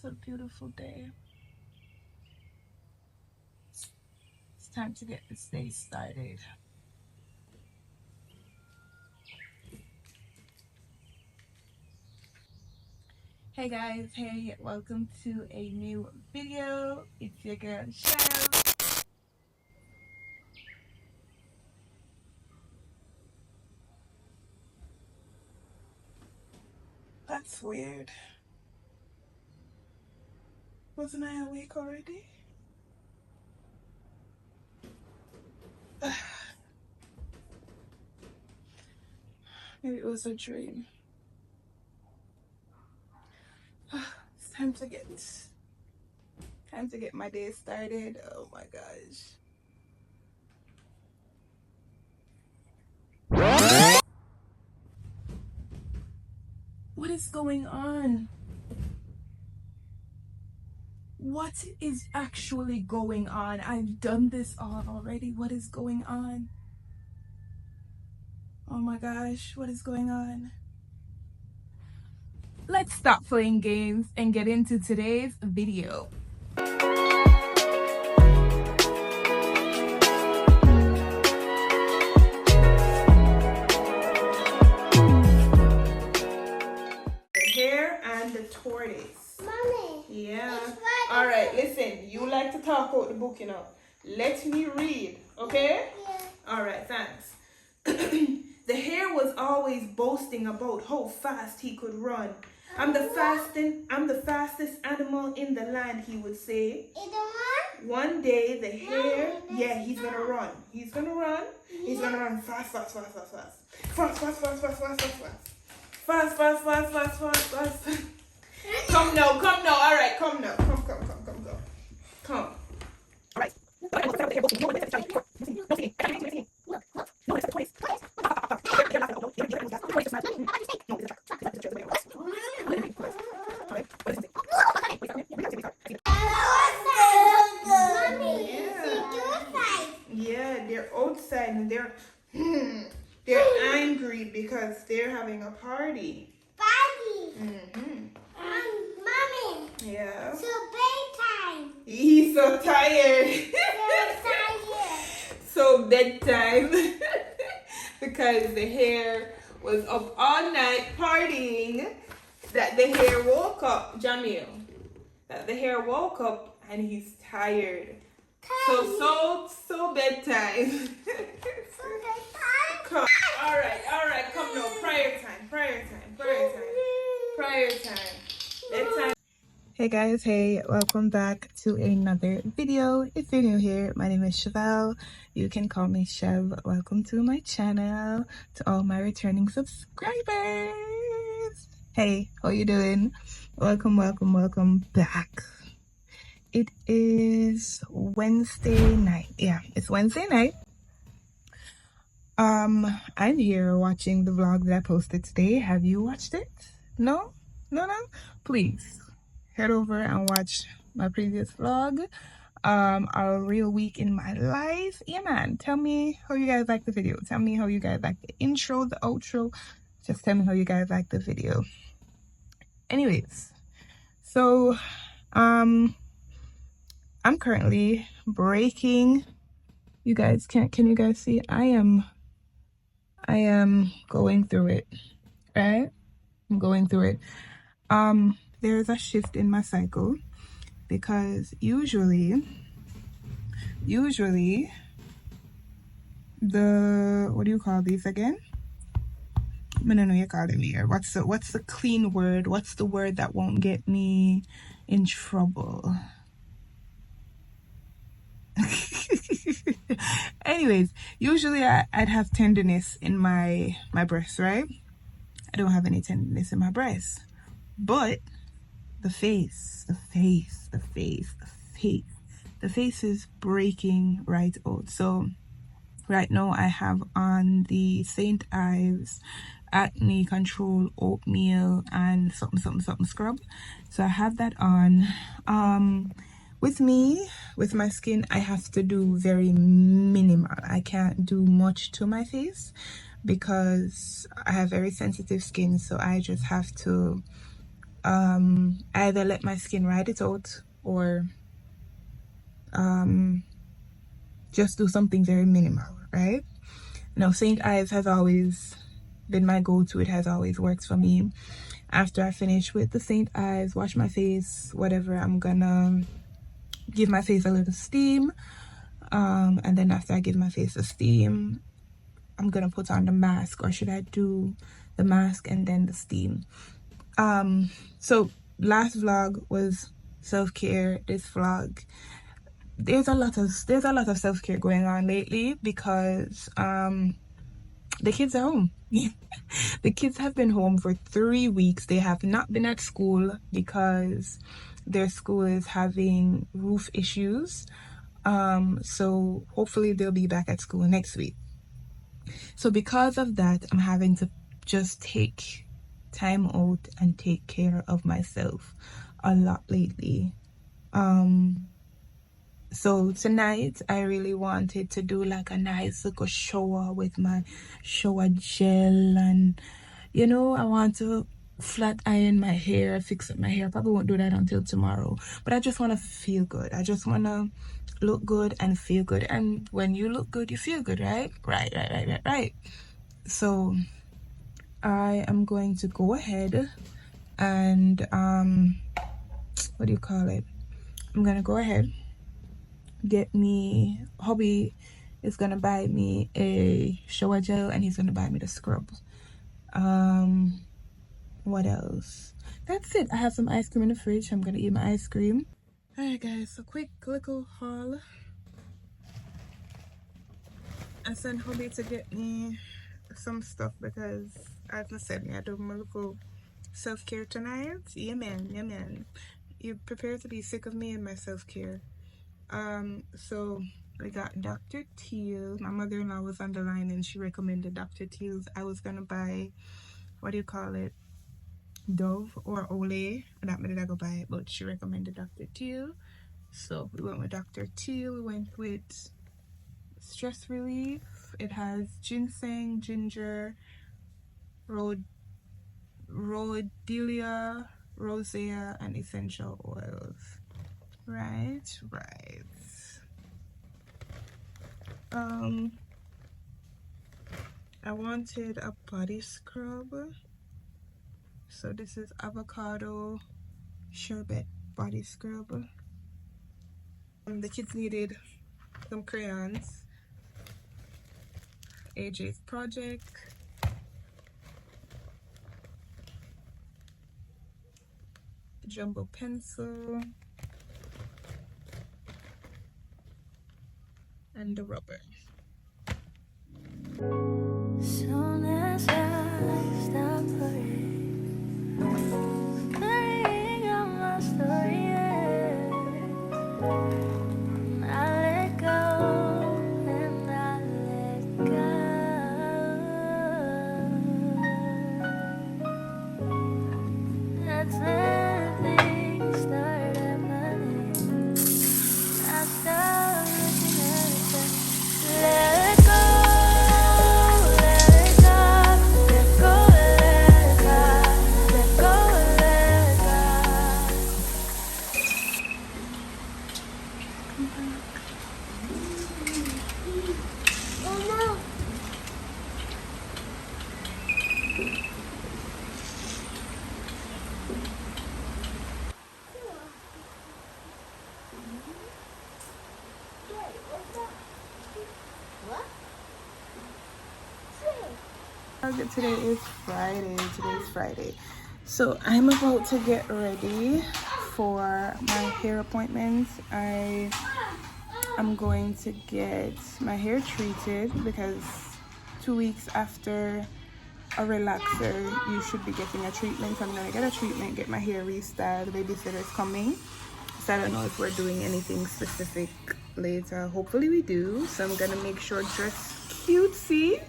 It's a beautiful day. It's time to get this day started. Hey guys, hey, welcome to a new video. It's your girl Chev. That's weird. Wasn't I awake already? Maybe it was a dream. It's time to get my day started. Oh my gosh. What is going on? What is actually going on? I've done this all already. What is going on? Oh my gosh, what is going on? Let's stop playing games and get into today's video. The hare and the tortoise. Mommy. Yeah. All right, listen, you like to talk out the book, you know. Let me read, okay? Yeah. All right, thanks. The hare was always boasting about how fast he could run. I'm the fastest animal in the land, he would say. One day the hare, he's gonna run. He's gonna run. He's gonna run fast. Fast. Come now. All right, come now. Come. All right. Yeah, they're outside and they're angry because they're having a party. Mommy. Yeah. So bedtime. He's so tired. So bedtime. Because the hare was up all night partying. That the hare woke up, Jamil. That the hare woke up and he's tired. So bedtime. Come. All right, come now. Prayer time. Bedtime. Hey guys, hey, welcome back to another video. If you're new here, my name is Chevelle. You can call me Chev. Welcome to my channel. To all my returning subscribers. Hey, how you doing? Welcome back. It is Wednesday night. Yeah, it's Wednesday night. I'm here watching the vlog that I posted today. Have you watched it? No? Please head over and watch my previous vlog. A real week in my life. Yeah, man. Tell me how you guys like the video. Tell me how you guys like the intro, the outro. Just tell me how you guys like the video. Anyways, so I'm currently breaking. You guys can you guys see? I am going through it. Right? I'm going through it. There's a shift in my cycle because usually the, what do you call these again? I don't know you call them here. What's the clean word? What's the word that won't get me in trouble? Anyways, usually I'd have tenderness in my breast, right? I don't have any tenderness in my breast, but the face is breaking right out. So right now I have on the St. Ives acne control oatmeal and something scrub. So I have that on. With my skin, I have to do very minimal. I can't do much to my face because I have very sensitive skin, so I just have to either let my skin ride it out or just do something very minimal, right? Now, St. Ives has always been my go-to. It has always worked for me. After I finish with the St. Ives, wash my face, whatever, I'm gonna give my face a little steam. And then after I give my face a steam, I'm gonna put on the mask, or should I do the mask and then the steam? So last vlog was self-care. This vlog, there's a lot of self-care going on lately because the kids are home. The kids have been home for 3 weeks. They have not been at school because their school is having roof issues. So hopefully they'll be back at school next week. So because of that, I'm having to just take time out and take care of myself a lot lately. So tonight I really wanted to do like a nice little shower with my shower gel, and you know, I want to flat iron my hair, fix up my hair. Probably won't do that until tomorrow, but I just want to feel good. I just want to look good and feel good, and when you look good you feel good, right? Right. So I am going to go ahead and what do you call it, I'm gonna go ahead, get me, hubby is gonna buy me a shower gel and he's gonna buy me the scrub. What else? That's it. I have some ice cream in the fridge. I'm gonna eat my ice cream. All right guys, so quick little haul. I sent hubby to get me some stuff because, as I said, I do my little self-care tonight. Yeah man, you prepare to be sick of me and my self-care. So we got Dr. Teal's. My mother-in-law was on the line and she recommended Dr. Teal's. I was gonna buy, what do you call it, Dove or Olay, and that minute I go buy it, but she recommended Dr. Teal. So we went with Dr. Teal. We went with stress relief. It has ginseng, ginger, rhodiola, rosea, and essential oils. Right. I wanted a body scrub, so this is avocado sherbet body scrub. The kids needed some crayons, AJ's project, jumbo pencil, and the rubber. Soon as I stop worrying on my story, I let go and I let go. That's when things start happening. I start looking at it, let go. Today is Friday. So I'm about to get ready for my hair appointment. I am going to get my hair treated because 2 weeks after a relaxer you should be getting a treatment. So I'm gonna get a treatment, get my hair restyled. The babysitter is coming, so I don't know if we're doing anything specific later. Hopefully we do, so I'm gonna make sure dress cutesy,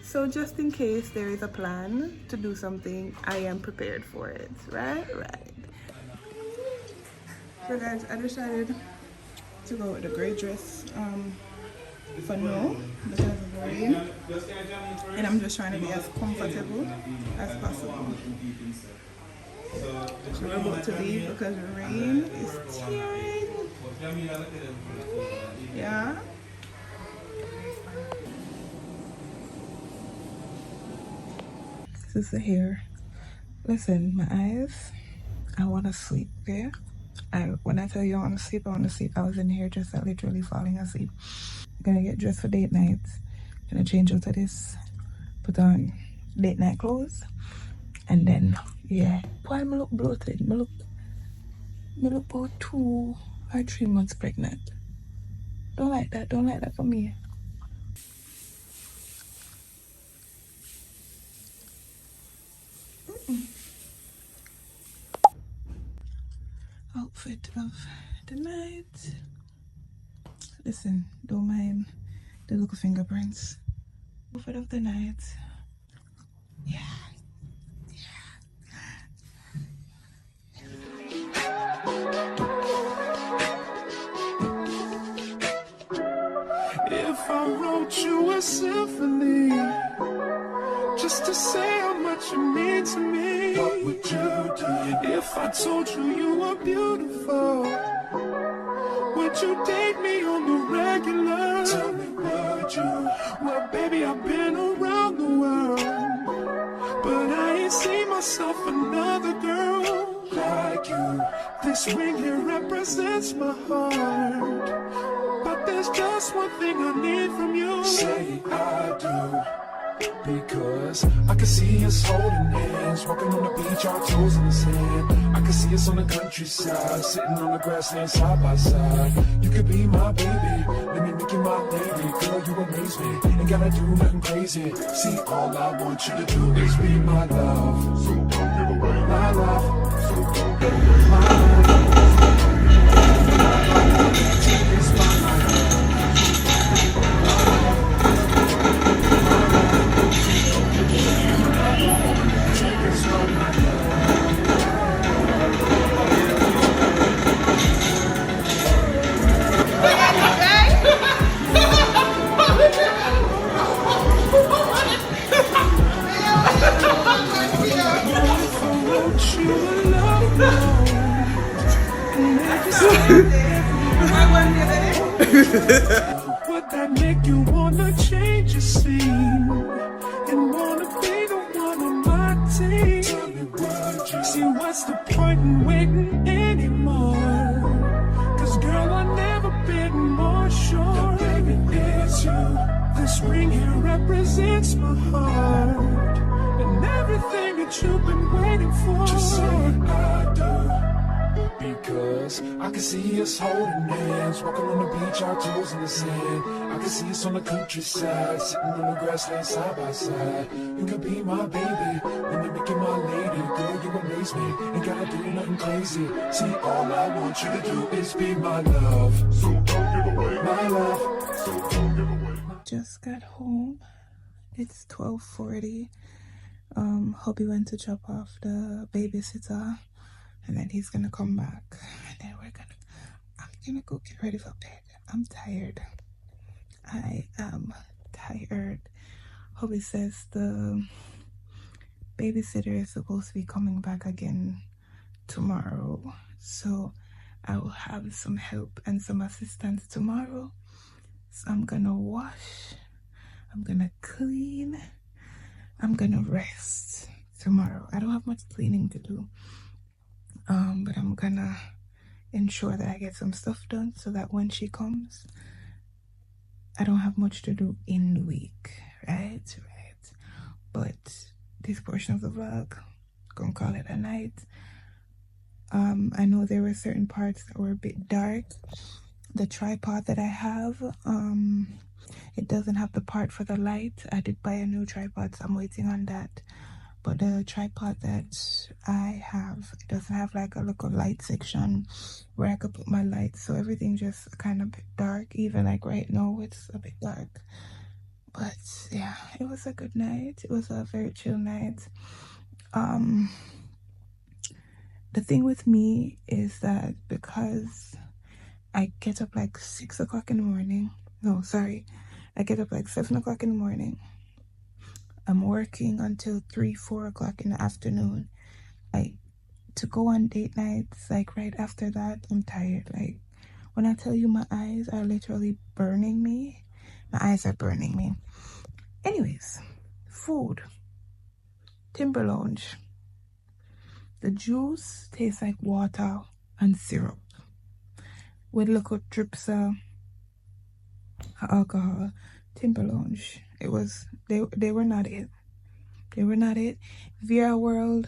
so just in case there is a plan to do something, I am prepared for it. Right. So guys, I decided to go with the gray dress for now because of the rain, and I'm just trying to be as comfortable as possible. So we're about to leave because the rain is tearing. Yeah. This is the hair. Listen, my eyes. I want to sleep. Okay. When I tell you I want to sleep, I want to sleep. I was in here just literally falling asleep. I'm gonna get dressed for date night. Gonna change out of this. Put on date night clothes. And then, yeah. Why am I look bloated? Me look about 2 or 3 months pregnant. Don't like that. Don't like that for me. Outfit of the night. Listen, don't mind the little fingerprints. Outfit of the night. Yeah. If I wrote you a symphony just to say how much you mean to me, what would you do? If I told you you were beautiful, would you date me on the regular? Tell me, would you? Well, baby, I've been around the world, but I ain't seen myself another girl like you. This ring here represents my heart, but there's just one thing I need from you. Say I do. Because I can see us holding hands, walking on the beach, our toes in the sand. I can see us on the countryside, sitting on the grassland side by side. You could be my baby, let me make you my lady. Girl, you amaze me, ain't gotta do nothing crazy. See, all I want you to do is be my love. So don't give away my love. So don't give away my love. It's my life. Would that make you wanna change your scene and wanna be the one on my team? Tell me, would you? See, what's the point in waiting anymore? Cause girl, I've never been more sure that baby, it's you. This ring here represents my heart and everything that you've been waiting for. Just say I do. Because I can see us holding hands, walking on the beach, our toes in the sand. I can see us on the countryside, sitting on the grassland side by side. You could be my baby, let me make you my lady. Girl, you amaze me, ain't gotta do nothing crazy. See, all I want you to do is be my love. So don't give away my love. So don't give away. Just got home. It's 12:40. Hubby went to drop off the babysitter, and then he's gonna come back, and then I'm gonna go get ready for bed. I'm tired. I am tired. Hubby says the babysitter is supposed to be coming back again tomorrow, so I will have some help and some assistance tomorrow. So I'm gonna wash, I'm gonna clean, I'm gonna rest tomorrow. I don't have much cleaning to do, but I'm gonna ensure that I get some stuff done so that when she comes, I don't have much to do in the week, right? But this portion of the vlog, gonna call it a night. I know there were certain parts that were a bit dark. The tripod that I have, it doesn't have the part for the light. I did buy a new tripod, so I'm waiting on that. But the tripod that I have, it doesn't have like a little light section where I could put my lights, so everything just kind of dark. Even like right now, it's a bit dark. But yeah, it was a good night. It was a very chill night. The thing with me is that because I get up like 6 o'clock in the morning. No, sorry. I get up like 7 o'clock in the morning. I'm working until 3, 4 o'clock in the afternoon. to go on date nights, like right after that, I'm tired. Like when I tell you my eyes are literally burning me, my eyes are burning me. Anyways, food. Timber Lounge. The juice tastes like water and syrup with little drips of alcohol. Timber Lounge. It was they were not it. They were not it. VR World,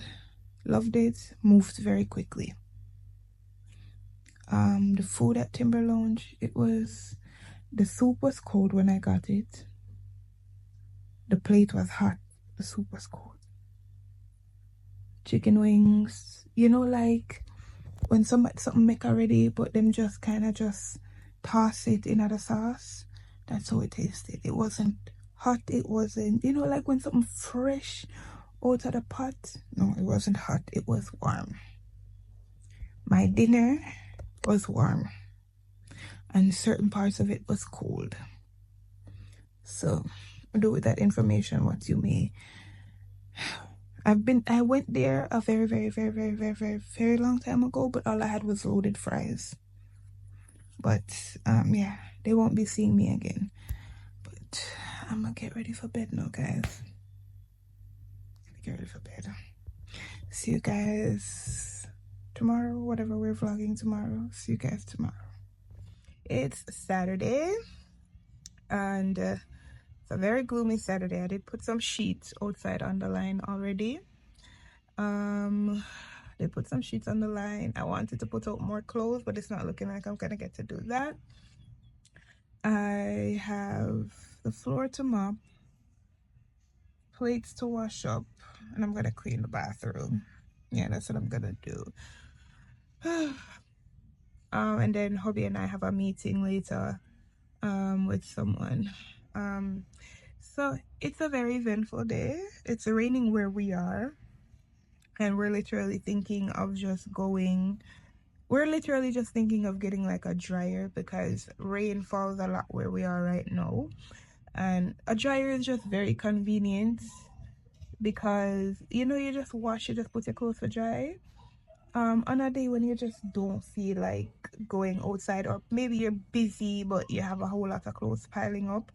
loved it. Moved very quickly. The food at Timber Lounge, the soup was cold when I got it. The plate was hot. The soup was cold. Chicken wings, like when something make already, but them just kind of just toss it in the sauce. That's how it tasted. It wasn't hot. It wasn't, like when something fresh out of the pot. No, it wasn't hot. It was warm. My dinner was warm, and certain parts of it was cold. So do with that information what you may. I went there a very, very, very, very, very, very, very long time ago, but all I had was loaded fries. But yeah, they won't be seeing me again. But I'm gonna get ready for bed now, guys. Get ready for bed. See you guys tomorrow, whatever we're vlogging tomorrow. See you guys tomorrow. It's Saturday, and it's a very gloomy Saturday. I did put some sheets outside on the line already. They put some sheets on the line. I wanted to put out more clothes, but it's not looking like I'm gonna get to do that. I have the floor to mop, plates to wash up, and I'm gonna clean the bathroom. Yeah, that's what I'm gonna do. And then hubby and I have a meeting later with someone. So it's a very eventful day. It's raining where we are, and we're literally thinking of getting like a dryer, because rain falls a lot where we are right now, and a dryer is just very convenient, because you just wash, you just put your clothes to dry. On a day when you just don't feel like going outside, or maybe you're busy but you have a whole lot of clothes piling up,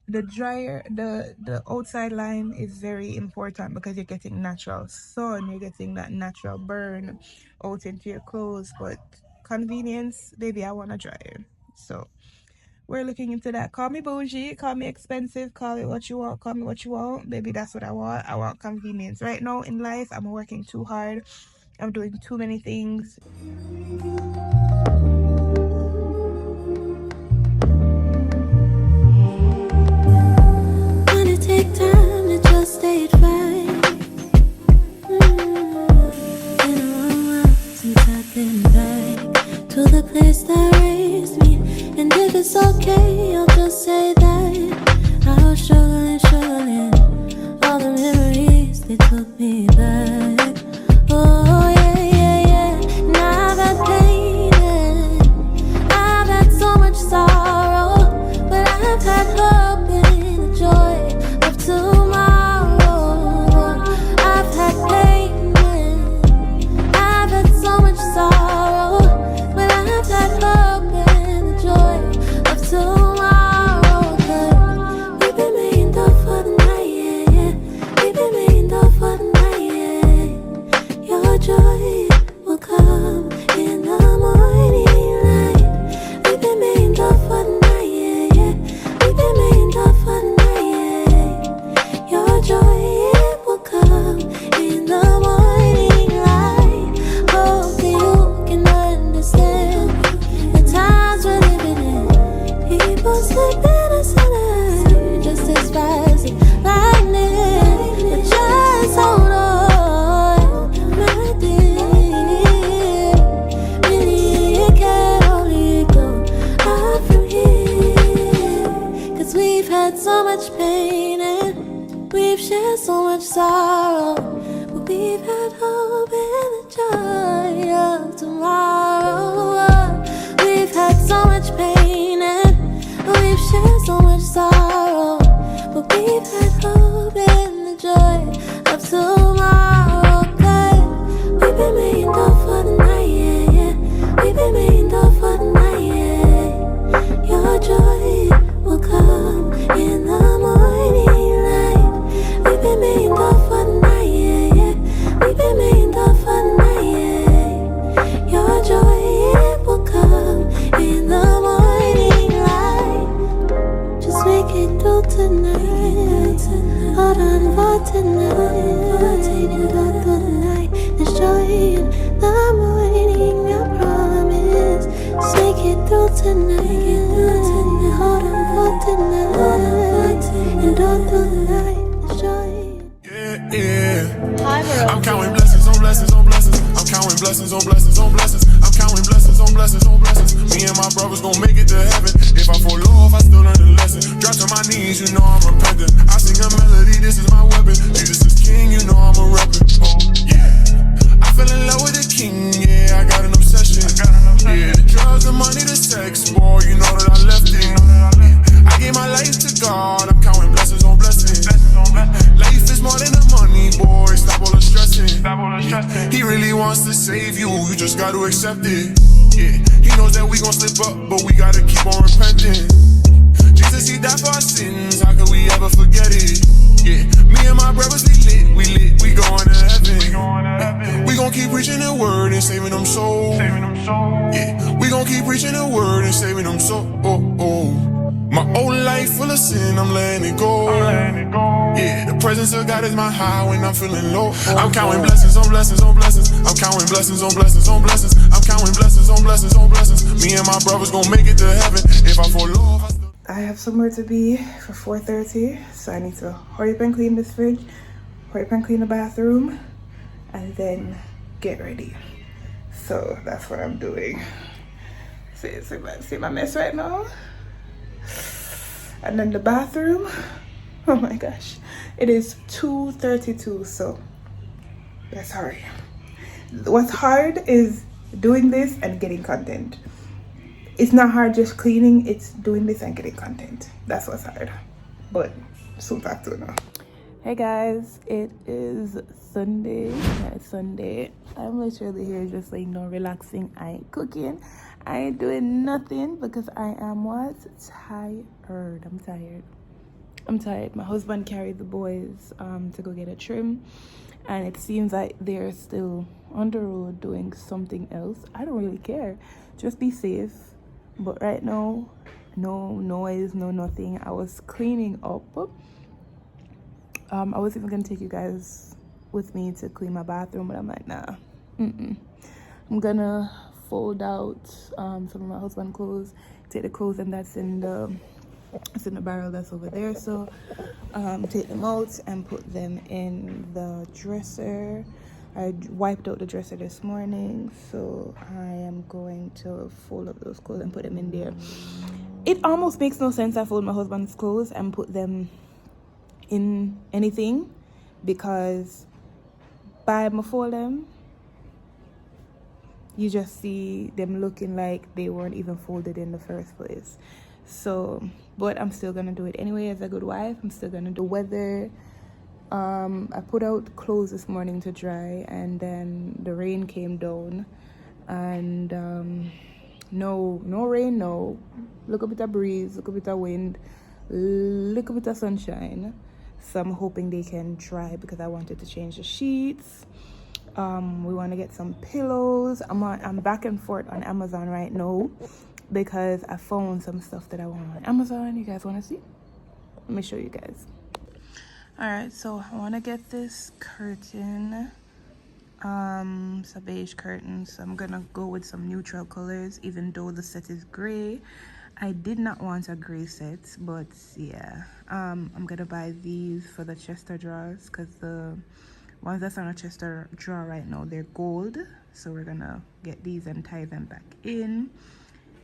the dryer, the outside line is very important, because you're getting natural sun, you're getting that natural burn out into your clothes. But convenience, baby, I want a dryer. So we're looking into that. Call me bougie, call me expensive, call it what you want, call me what you want, baby. That's what I want. I want convenience. Right now in life, I'm working too hard. I'm doing too many things. Wanna take time to just stay right. Been a long while since I've been back to the place that raised me. And if it's okay, I'll just say that I was struggling. All the memories, they took me back. Oh yeah. Now I've had pain and I've had so much sorrow, but I've had hope and the joy of tomorrow. I've had pain and I've had so much sorrow, but I've had hope and the joy of tomorrow. 'Cause we've been made tough for the night, yeah. We've been made tough for the night, yeah. Your joy will come in the morning light. We've been made tough for the night, yeah. We've been made tough for the night, yeah. Your joy, it will come in the morning light. Hope that you can understand the times we're living in. People slip in us alive just as fast as lightning, but just hold on, my dear. Really, it can only go up from here. 'Cause we've had so much pain and we've shared so much sorrow, but we've had hope and the joy of tomorrow. We've had so much pain and we've shared so much sorrow, but we've had hope and the joy of tomorrow. 'Cause we've been gotta accept it. Yeah, he knows that we gon' slip up, but we gotta keep on repenting. Jesus, he died for our sins, how could we ever forget it? Yeah, me and my brothers, we lit, we going to heaven. We gon' keep preaching the word and saving them souls. Yeah, we gon' keep preaching the word and saving them souls. My old life full of sin, I'm letting it go. Yeah, the presence of God is my high when I'm feeling low. I'm counting blessings on blessings on blessings. I'm counting blessings on blessings on blessings. I'm counting blessings on blessings on blessings. Me and my brothers gon' make it to heaven. If I fall off, I have somewhere to be for 4:30, so I need to hurry up and clean this fridge, hurry up and clean the bathroom, and then get ready. So that's what I'm doing. See my mess right now? And then the bathroom, oh my gosh, it is 2:32, so let's hurry. What's hard is doing this and getting content. It's not hard just cleaning, it's doing this and getting content. That's what's hard. But soon back to it now. Hey guys, it is Sunday. Yeah, it's Sunday. I'm literally here just like relaxing. I ain't cooking. I ain't doing nothing because I am what? Tired. I'm tired. My husband carried the boys to go get a trim, and it seems like they're still on the road doing something else. I don't really care. Just be safe. But right now, no noise, no nothing. I was cleaning up. I was even gonna take you guys with me to clean my bathroom, but I'm like, nah. I'm gonna fold out some of my husband's clothes, take the clothes, and it's in the barrel that's over there. So take them out and put them in the dresser. I wiped out the dresser this morning, so I am going to fold up those clothes and put them in there. It almost makes no sense I fold my husband's clothes and put them in anything, because by my fold them, you just see them looking like they weren't even folded in the first place. So, but I'm still gonna do it anyway as a good wife. I'm still gonna do weather. I put out clothes this morning to dry, and then the rain came down, and no rain, no. Look a bit of breeze, look a bit of wind, look a bit of sunshine. So I'm hoping they can dry because I wanted to change the sheets. We want to get some pillows. I'm back and forth on Amazon right now because I found some stuff that I want on Amazon. You guys want to see? Let me show you guys. All right, so I want to get this curtain. It's a beige curtain, so I'm gonna go with some neutral colors, even though the set is gray. I did not want a gray set, but yeah, I'm gonna buy these for the Chester drawers because the ones that's on a Chester drawer right now, they're gold. So we're gonna get these and tie them back in.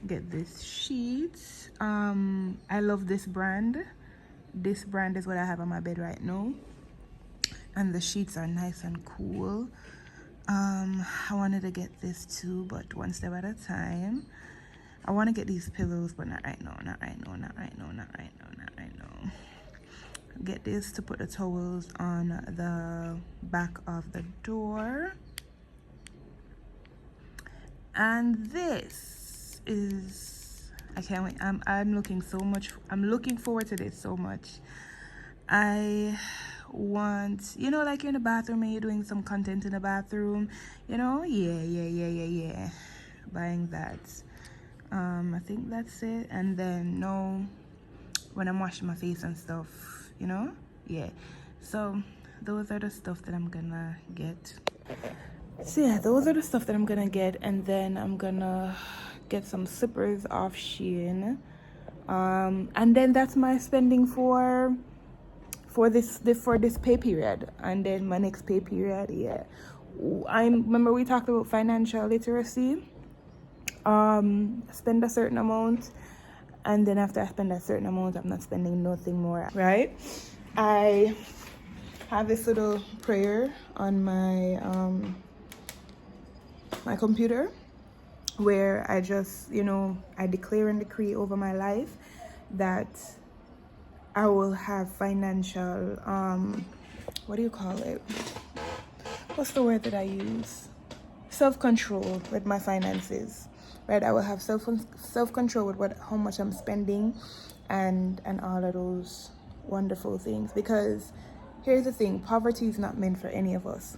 Get this sheet. I love this brand. This brand is what I have on my bed right now, and the sheets are nice and cool. I wanted to get this too, but one step at a time. I want to get these pillows, but not right now. Get this to put the towels on the back of the door. And this is, I can't wait. I'm looking forward to this so much. I want, like you're in the bathroom and you're doing some content in the bathroom, yeah, buying that. I think that's it. And then when I'm washing my face and stuff, yeah. So those are the stuff that I'm gonna get. So yeah, those are the stuff that I'm gonna get, and then I'm gonna get some slippers off Shein. And then that's my spending for this pay period. And then my next pay period, yeah. I remember we talked about financial literacy. Spend a certain amount, and then after I spend a certain amount, I'm not spending nothing more, right? I have this little prayer on my my computer where I just, I declare and decree over my life that I will have financial, what do you call it? What's the word that I use? self-control with my finances, right? I will have self-control with how much I'm spending and all of those wonderful things. Because here's the thing, poverty is not meant for any of us,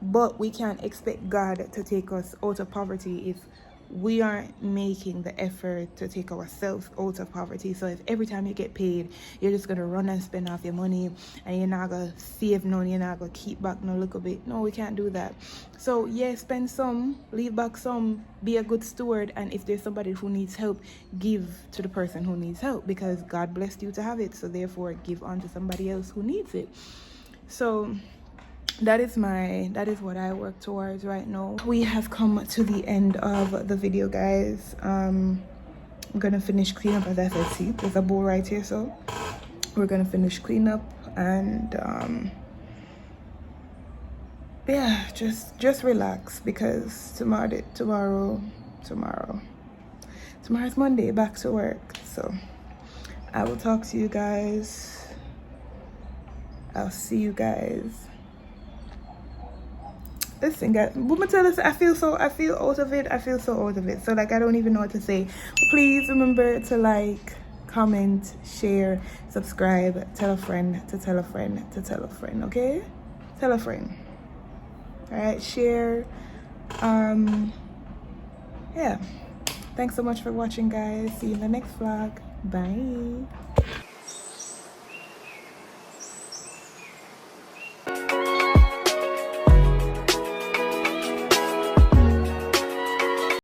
but we can't expect God to take us out of poverty if we aren't making the effort to take ourselves out of poverty. So if every time you get paid, you're just gonna run and spend off your money, and you're not gonna save none, you're not gonna keep back no little bit. No, we can't do that. So yeah, spend some, leave back some, be a good steward, and if there's somebody who needs help, give to the person who needs help, because God blessed you to have it. So therefore, give on to somebody else who needs it. So that is what I work towards right now. We have come to the end of the video, guys. I'm gonna finish clean up. As I said, see, there's a bowl right here, so we're gonna finish clean up, and yeah, just relax, because tomorrow's Monday, back to work. So I will talk to you guys. I'll see you guys. Listen, guys, I feel out of it. I feel so out of it. So like, I don't even know what to say. Please remember to like, comment, share, subscribe, tell a friend to tell a friend to tell a friend. Okay, tell a friend. All right, share. Yeah, thanks so much for watching, guys. See you in the next vlog. Bye.